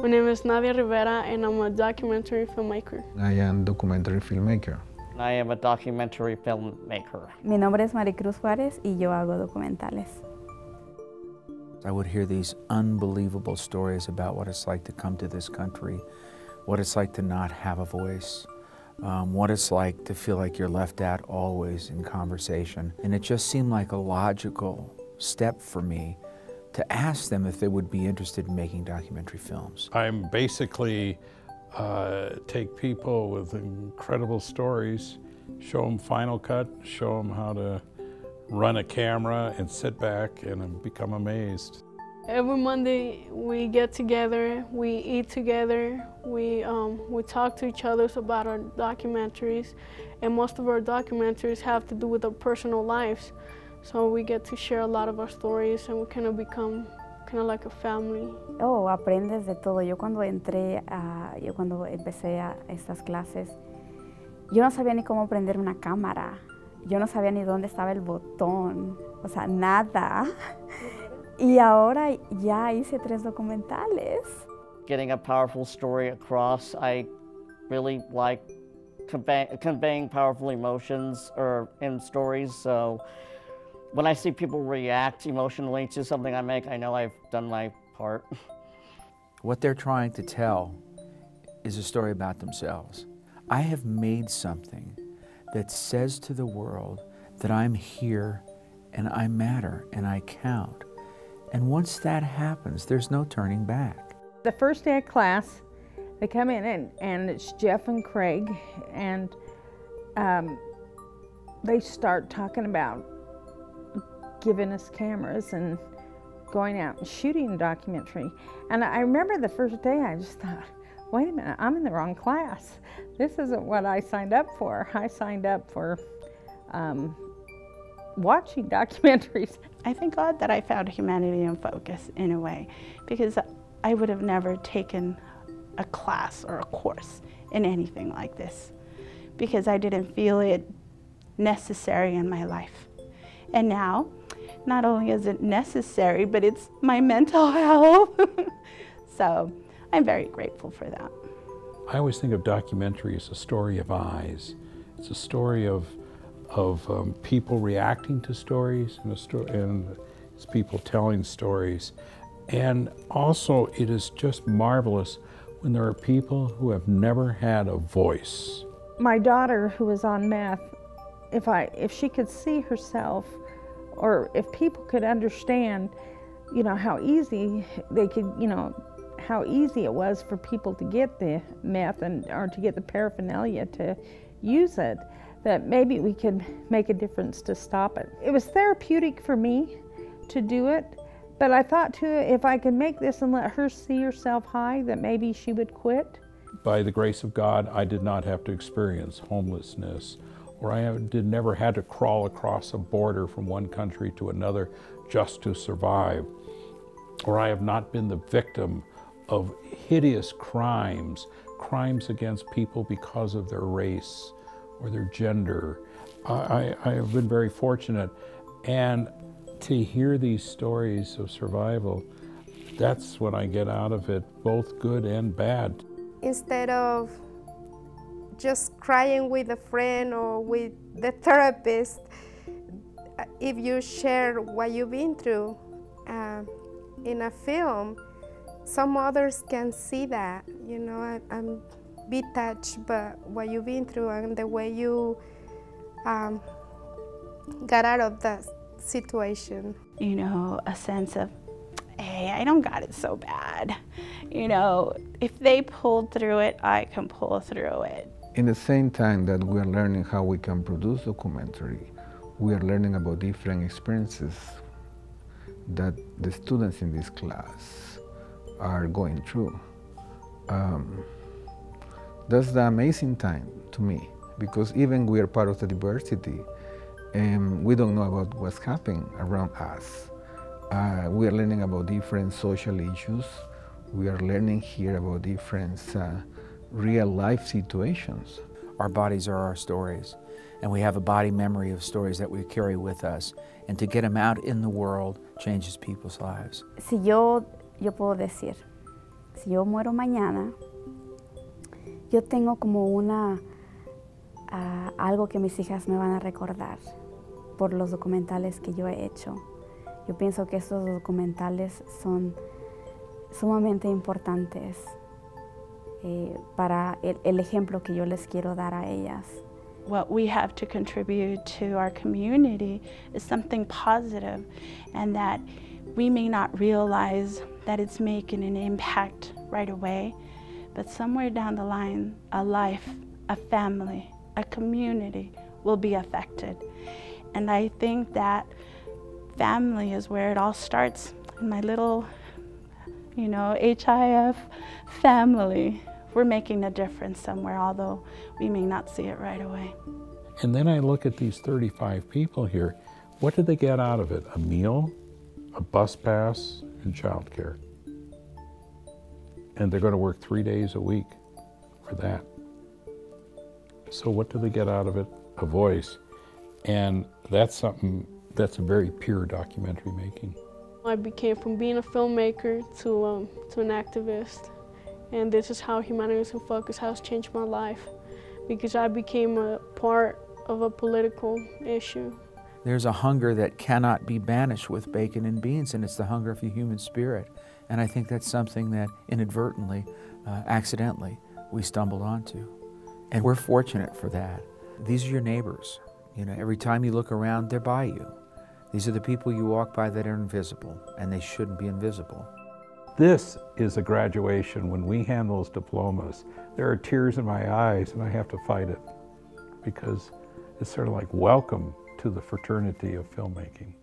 My name is Nadia Rivera and I'm a documentary filmmaker. I am a documentary filmmaker. I am a documentary filmmaker. Mi nombre es Maricruz Juárez y yo hago documentales. I would hear these unbelievable stories about what it's like to come to this country, what it's like to not have a voice, what it's like to feel like you're left out always in conversation. And it just seemed like a logical step for me to ask them if they would be interested in making documentary films. I'm basically take people with incredible stories, show them Final Cut, show them how to run a camera and sit back and become amazed. Every Monday we get together, we eat together, we talk to each other about our documentaries, and most of our documentaries have to do with our personal lives. So we get to share a lot of our stories and we kind of become like a family. Oh, aprendes de todo. Yo cuando empecé a estas clases, yo no sabía ni cómo prender una cámara. Yo no sabía ni dónde estaba el botón, o sea, nada. Y ahora ya hice 3 documentales. Getting a powerful story across, I really like conveying powerful emotions in stories. So when I see people react emotionally to something I make, I know I've done my part. What they're trying to tell is a story about themselves. I have made something that says to the world that I'm here and I matter and I count. And once that happens, there's no turning back. The first day of class, they come in and it's Jeff and Craig, and they start talking about giving us cameras and going out and shooting a documentary. And I remember the first day I just thought, wait a minute, I'm in the wrong class. This isn't what I signed up for. I signed up for watching documentaries. I thank God that I found humanity in focus in a way, because I would have never taken a class or a course in anything like this, because I didn't feel it necessary in my life. And now, not only is it necessary, but it's my mental health. So I'm very grateful for that. I always think of documentary as a story of eyes. It's a story of people reacting to stories and it's people telling stories. And also it is just marvelous when there are people who have never had a voice. My daughter, who was on meth, if she could see herself, or if people could understand, how easy they could, how easy it was for people to get the meth or to get the paraphernalia to use it, that maybe we could make a difference to stop it. It was therapeutic for me to do it, but I thought too, if I could make this and let her see herself high, that maybe she would quit. By the grace of God, I did not have to experience homelessness, or I never had to crawl across a border from one country to another just to survive, or I have not been the victim of hideous crimes against people because of their race or their gender. I have been very fortunate, and to hear these stories of survival, that's what I get out of it, both good and bad. Instead of just crying with a friend or with the therapist, if you share what you've been through in a film, some others can see that. I'm be touched by what you've been through and the way you got out of that situation. A sense of, hey, I don't got it so bad. If they pulled through it, I can pull through it. In the same time that we are learning how we can produce documentary, we are learning about different experiences that the students in this class are going through. That's the amazing time to me, because even we are part of the diversity and we don't know about what's happening around us. We are learning about different social issues. We are learning here about different real life situations. our bodies are our stories. And we have a body memory of stories that we carry with us. And to get them out in the world changes people's lives. Si yo puedo decir, si yo muero mañana, yo tengo como algo que mis hijas me van a recordar por los documentales que yo he hecho. Yo pienso que estos documentales son sumamente importantes para el ejemplo que yo les quiero dar a ellas. What we have to contribute to our community is something positive, and that we may not realize that it's making an impact right away, but somewhere down the line, a life, a family, a community will be affected. And I think that family is where it all starts. In my little, HIF family, we're making a difference somewhere, although we may not see it right away. And then I look at these 35 people here. What did they get out of it? A meal, a bus pass, and childcare. And they're going to work 3 days a week for that. So what do they get out of it? A voice. And that's something that's a very pure documentary making. I became from being a filmmaker to an activist. And this is how Humanity in Focus has changed my life, because I became a part of a political issue. There's a hunger that cannot be banished with bacon and beans, and it's the hunger of the human spirit. And I think that's something that inadvertently, accidentally, we stumbled onto. And we're fortunate for that. These are your neighbors. Every time you look around, they're by you. These are the people you walk by that are invisible, and they shouldn't be invisible. This is a graduation. When we hand those diplomas, there are tears in my eyes, and I have to fight it because it's sort of like welcome to the fraternity of filmmaking.